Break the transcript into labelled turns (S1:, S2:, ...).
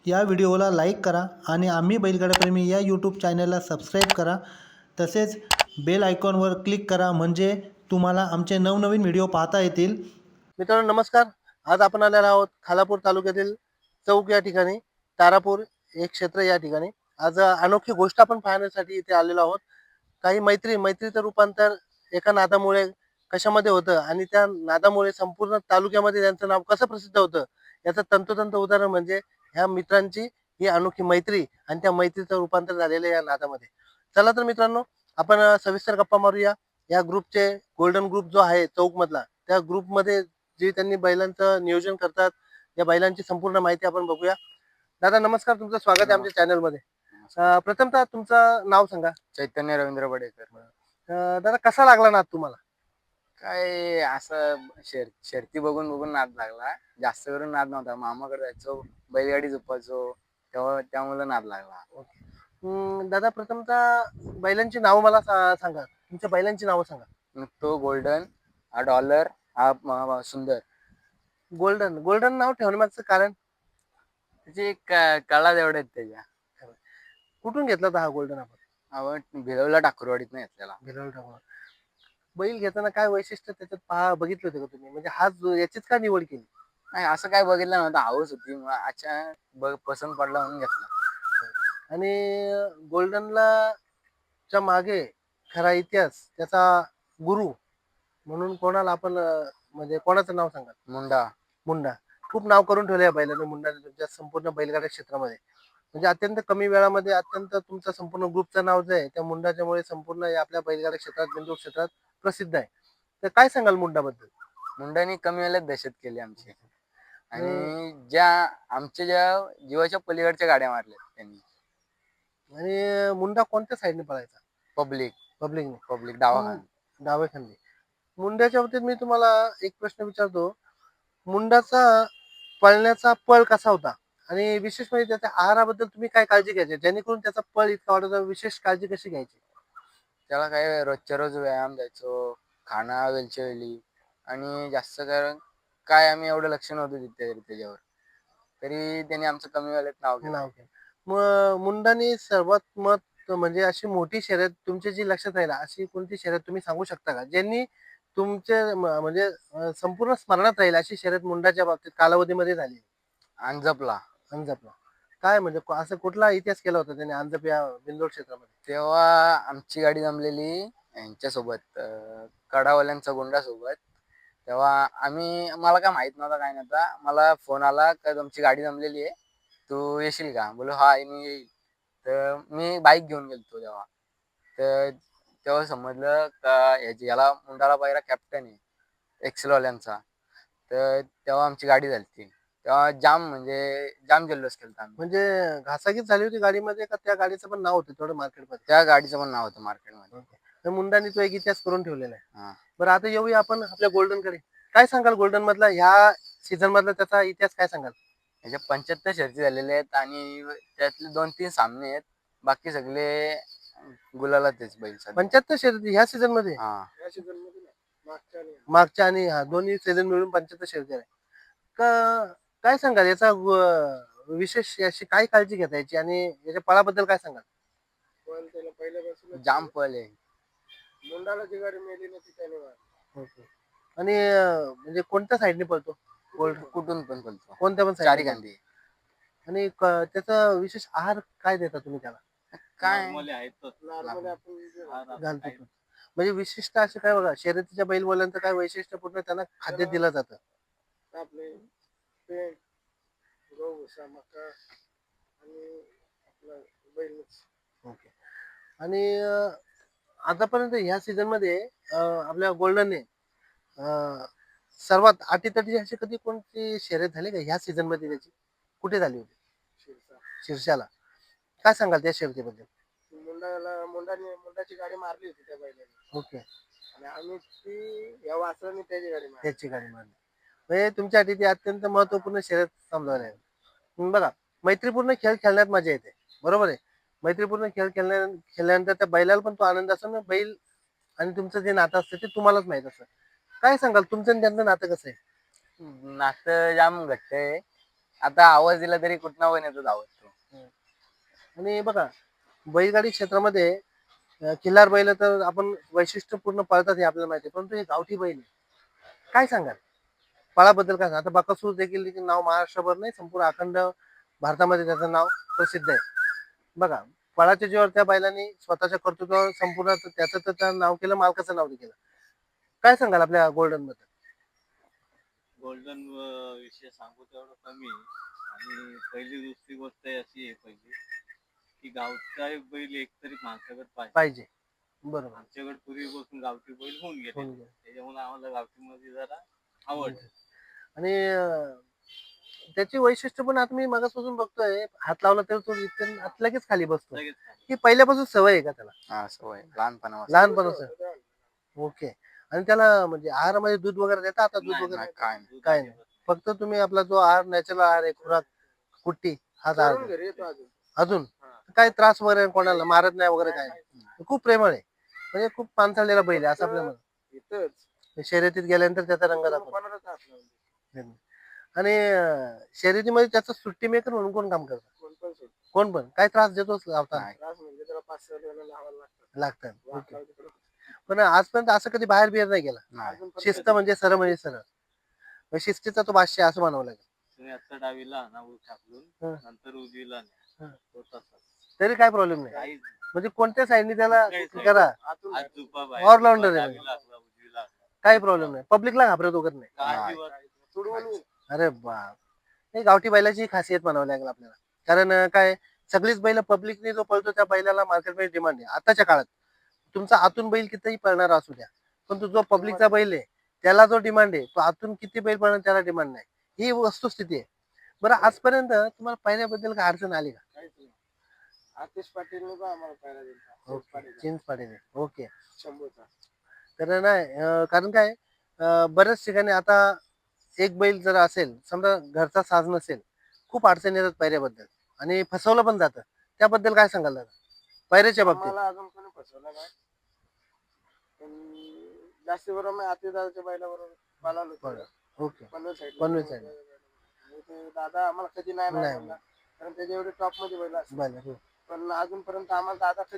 S1: या व्हिडिओला लाईक करा आणि आम्ही बैलगाडाप्रेमी या यूट्यूब चॅनलला सबस्क्राईब करा. तसेच बेल आयकॉनवर क्लिक करा म्हणजे तुम्हाला आमचे नवनवीन व्हिडिओ पाहता येतील. मित्रांनो नमस्कार. आज आपण आलेलो आहोत खालापूर तालुक्यातील चौक या ठिकाणी, तारापूर एक क्षेत्र या ठिकाणी. आज अनोखी गोष्ट आपण पाहण्यासाठी इथे आलेलो आहोत. काही मैत्रीचं रूपांतर एका नादामुळे कशामध्ये होतं आणि त्या नादामुळे संपूर्ण तालुक्यामध्ये त्यांचं नाव कसं प्रसिद्ध होतं याचं तंतोतंत उदाहरण म्हणजे ह्या मित्रांची ही अनोखी मैत्री आणि त्या मैत्रीचं रूपांतर झालेलं या नादामध्ये. चला तर मित्रांनो आपण सविस्तर गप्पा मारूया. या ग्रुपचे गोल्डन ग्रुप जो आहे चौक मधला, त्या ग्रुपमध्ये जे त्यांनी बैलांचं नियोजन करतात, या बैलांची संपूर्ण माहिती आपण बघूया. दादा नमस्कार, तुमचं स्वागत आहे आमच्या चॅनलमध्ये. प्रथमतः तुमचं नाव सांगा.
S2: चैतन्य रवींद्र बडेकर.
S1: दादा कसा लागला नाद तुम्हाला?
S2: काय असं शर्ती बघून बघून नाद लागला. जास्त करून नाद नव्हता. मामाकडे जायचो, बैलगाडी झोपायचो, तेव्हा त्यामुळे नाद लागला.
S1: दादा प्रथमतः बैलांची नावं मला सांगा. तुमच्या बैलांची नावं सांगा.
S2: मग तो गोल्डन, हा डॉलर, हा सुंदर.
S1: गोल्डन नाव ठेवण्यामागचं कारण?
S2: त्याची कळा तेवढ्या आहेत त्याच्या.
S1: कुठून घेतला होता हा गोल्डन आपण?
S2: आपण भिलवला टाकरवाडीत नाही घेतलेला.
S1: भिलवल टाकून. बैल घेताना काय वैशिष्ट्य त्याच्यात बघितलं होतं का तुम्ही? म्हणजे हा याचीच का निवड केली?
S2: नाही असं काय बघितलं नव्हतं, हौस होती. मग अचानक पसंत पडला म्हणून घेतला.
S1: आणि गोल्डनला च्या मागे खरा इतिहास, त्याचा गुरु म्हणून कोणाला आपण म्हणजे कोणाचं नाव सांगा? मुंडा. खूप नाव करून ठेवलं या बैलानं मुंडाने तुमच्या संपूर्ण बैलगाडा क्षेत्रामध्ये. म्हणजे अत्यंत कमी वेळामध्ये अत्यंत तुमचं संपूर्ण ग्रुपचं नाव जे आहे त्या मुंडाच्यामुळे संपूर्ण आपल्या बैलगाडा क्षेत्रात, बिंदू क्षेत्रात प्रसिद्ध आहे. तर काय सांगाल मुंडाबद्दल?
S2: मुंडाने कमी वेळात दहशत केली आमची. आणि ज्या जीवाच्या पलीकडच्या गाड्या मारल्या त्यांनी.
S1: आणि मुंडा कोणत्या साईडने पळायचा?
S2: पब्लिक
S1: डाव्या खांदी. मुंड्याच्या बाबतीत मी तुम्हाला एक प्रश्न विचारतो. मुंडाचा पळण्याचा पळ कसा होता आणि विशेष म्हणजे त्याच्या आहाराबद्दल तुम्ही काय काळजी घ्यायची जेणेकरून त्याचा पळ इतका वाढवता? विशेष काळजी कशी घ्यायची?
S2: त्याला काय रोजच्या रोज व्यायाम द्यायचो, खाणं वेळच्या वेळी. आणि जास्त कारण काय आम्ही एवढं लक्ष नव्हतं त्याच्यावर, तरी त्याने आमचं कमी वेळेत नाव केलं.
S1: मग मुंडाने सर्वात म्हणजे अशी मोठी शर्यत तुमच्या जी लक्षात राहिला अशी कोणती शर्यत तुम्ही सांगू शकता का, ज्यांनी तुमचे म्हणजे संपूर्ण स्मरणात राहील अशी शर्यत मुंडाच्या बाबतीत कालावधीमध्ये झाली?
S2: अंजपला.
S1: काय म्हणजे असं कुठला इतिहास केला होता त्याने अंजप या बिंदोड क्षेत्रामध्ये?
S2: तेव्हा आमची गाडी जमलेली यांच्यासोबत, कडावाल्यांचा गुंडासोबत. तेव्हा मला काय माहित नव्हता काय नव्हता. मला फोन आला का तुमची गाडी जमलेली आहे, तू येशील का? बोलो हा मी येईल. तर मी बाईक घेऊन गेलतो तेव्हा. तर तेव्हा समजलं का याला मुंडाला पायरा कॅप्टन आहे एक्सेलवाल्यांचा. तर तेव्हा आमची गाडी झाली. तेव्हा जाम जल्लोष केलता आम्ही.
S1: म्हणजे घासाघीस झाली होती गाडीमध्ये का त्या गाडीचं पण नाव होतं थोडं मार्केटमध्ये?
S2: त्या गाडीचं पण नाव होतं मार्केटमध्ये.
S1: तर मुंडाने तो एक इतिहास करून ठेवलेला आहे.
S2: हा.
S1: बरं आता येऊया आपण आपल्या गोल्डन कडे. काय सांगाल गोल्डन मधला ह्या सीझन मधला त्याचा इतिहास काय सांगाल?
S2: याच्या 75 शर्ती झालेले आहेत आणि त्यातले 2-3 सामने आहेत. बाकी सगळे गुलालातच बैल सध्या.
S1: 75 शर्यती ह्या सीझन मध्ये?
S2: हा.
S1: मागच्या आणि दोन्ही सीझन मिळून 75 शर्यती आहे. काय सांगाल याचा विशेष अशी काय काळजी घेता याची आणि याच्या पळाबद्दल काय सांगाल?
S2: जाम पळ आहे.
S1: मुंडाला जी गाडी मिळाली ना ती त्याने मारली. आणि म्हणजे कोणत्या साईडने पळतो?
S2: कुठून पण पळतो,
S1: कोणत्या पण
S2: चारी
S1: साईडने?
S2: गांधी.
S1: आणि त्याचा विशेष आहार काय देता तुम्ही त्याला?
S2: काय
S1: घालतो. म्हणजे विशिष्ट असे काय बघा शर्यतीच्या बैल बोलल्यानंतर काय वैशिष्ट्यपूर्ण त्यांना खाद्य दिलं जातं? आपले पेंड, गहू, भुसा, मका आणि आपलं बैलच. ओके. आणि आतापर्यंत ह्या सीझन मध्ये आपल्या गोल्डनने सर्वात अटीतटीची अशी कधी कोणती शर्यत झाली का ह्या सीझन मध्ये त्याची? कुठे झाली होती? शिरशाला. काय सांगाल त्या शर्यतीबद्दल? मुंडाची गाडी मारली होती त्या बैलाने. ओके. आणि आम्ही ती या वासराने त्याची गाडी मारली. म्हणजे तुमच्यासाठी ती अत्यंत महत्वपूर्ण शर्यत समजावली आहे. बघा मैत्रीपूर्ण खेळ खेळण्यात मजा येते, बरोबर आहे. मैत्रीपूर्ण खेळ खेळल्यानंतर त्या बैलाला पण तो आनंद असतो ना. बैल आणि तुमचं जे नातं असतं ते तुम्हालाच माहित असतं. काय सांगाल तुमचं आणि त्यांचं नातं कसं आहे?
S2: नातं जाम घट्ट आहे. आता आवाज दिला तरी कुठं पण येतो धावत तो.
S1: आणि बघा बैलगाडी क्षेत्रामध्ये किल्लार बैल तर आपण वैशिष्ट्यपूर्ण पळतात हे आपल्याला माहिती आहे, परंतु हे गावठी बैल आहे. काय सांगाल पळाबद्दल? काय सांगा आता बकासूर देखील नाव महाराष्ट्रभर नाही संपूर्ण अखंड भारतामध्ये त्याचं नाव प्रसिद्ध आहे. बघा पळाच्या जीवावर त्या बैलांनी स्वतःच्या कर्तृत्वावर संपूर्ण त्याचं त्याचं नाव केलं, मालकाचं नाव केलं. काय सांगाल आपल्या गोल्डन बद्दल?
S3: गोल्डन विषय सांगू तेवढं कमी आहे. आणि पहिली दुसरी गोष्ट अशी आहे पहिली की गावचा बैल एकतरी माणसाकडे पाहिजे.
S1: पाहिजे बरोबर.
S3: आमच्याकडे पूर्वीपासून गावठी बैल होऊन गेले,
S1: होऊन गेले.
S3: त्याच्यामुळे आम्हाला गावठी मध्ये जरा आवड आहे.
S1: आणि त्याची वैशिष्ट्य पण आता मी मागासपासून बघतोय, हात लावला तर तो इथून आत लगेच खाली बसतो.
S3: लगेच खाली.
S1: ही पहिल्यापासून सवय आहे का त्याला?
S2: हा सवय लहानपणापासून.
S1: लहानपणापासून. ओके. आणि त्याला म्हणजे आहारामध्ये दूध वगैरे देता? आता दूध
S3: नाही,
S1: वगैरे
S2: नाही, काय नाही.
S3: दूध
S1: काय
S3: अजिबात
S1: नाही. फक्त तुम्ही आपला जो आहार नॅचरल आहार आहे, खुराक कुट्टी हाच आहार देता? अजून काय त्रास वगैरे कोणाला मारत नाही वगैरे काय नाही? खूप प्रेमळ आहे, म्हणजे खूप पाणथळलेला बैल आहे असं आपल्याला. शर्यतीत गेल्यानंतर त्याचा रंग दाखवतो. आणि शर्यतीमध्ये त्याचा सुट्टी मेकर म्हणून कोण काम करतं? कोण पण काय त्रास देतोच लावताना?
S2: नाही.
S1: लागतात. ओके. पण आजपर्यंत असं कधी बाहेर बिहेर नाही गेला?
S2: नाही.
S1: शिस्त म्हणजे सरळ म्हणजे सरळ, शिस्तीचा तो बादशाह आहे असं म्हणावं लागेल.
S3: तुम्ही आता डावीला ना ऊस टाकलून
S1: हं.
S3: नंतर उजवीला न्या.
S1: हं.
S3: तो तसाच.
S1: तरी काय प्रॉब्लेम नाही,
S3: काहीच
S1: म्हणजे कोणत्या साईडने त्याला
S3: कुठल्याही side.
S1: करा
S3: आज झुपा बाहेर,
S1: All-rounder
S3: झुपा
S1: आहे.
S3: डावीला असला, उजवीला असला.
S1: काही प्रॉब्लेम नाही, पब्लिकला घाबरत वगैरे नाही.
S3: अजिबात.
S1: अरे बाप, हे गावठी बैलाची खासियत म्हणावं लागेल आपल्याला. कारण काय सगळीच बैल पब्लिकने जो पळतो त्या बैलाला मार्केटमध्ये डिमांड आहे आताच्या काळात. तुमचा आतून बैल कितीही पळणारा असू द्या, पण तो जो पब्लिकचा बैल आहे त्याला जो डिमांड आहे, तो आतून किती बैल पळणार त्याला डिमांड नाही, ही वस्तुस्थिती आहे. बरं आजपर्यंत तुम्हाला पहिल्याबद्दल काय अडचण आली का?
S2: आतिश पाटील आम्हाला पहिला दिलता.
S1: ओके, चिंच पाडेल. ओके. तर नाही कारण काय बऱ्याच ठिकाणी आता एक बैल जर असेल समजा घरचा साज नसेल, खूप अडचणी येतात पायऱ्याबद्दल आणि फसवलं पण जातं. त्याबद्दल काय सांगाल दादा पायऱ्याच्या बाबतीत?
S2: आम्हाला अजून कोणी फसवलं नाही. पण जास्ती बरोबर मी आतिदाच्या बैलाबरोबर पळालो होतो.
S1: Okay.
S2: Panvel side.
S1: Panvel side.
S2: आणि ते दादा आम्हाला कधी नाही
S1: नाही.
S2: बोलला. कारण त्याच्या एवढे टॉप मध्ये बैल असतात.
S1: बरं, हो.
S2: पण अजूनपर्यंत आम्हाला दादा कधी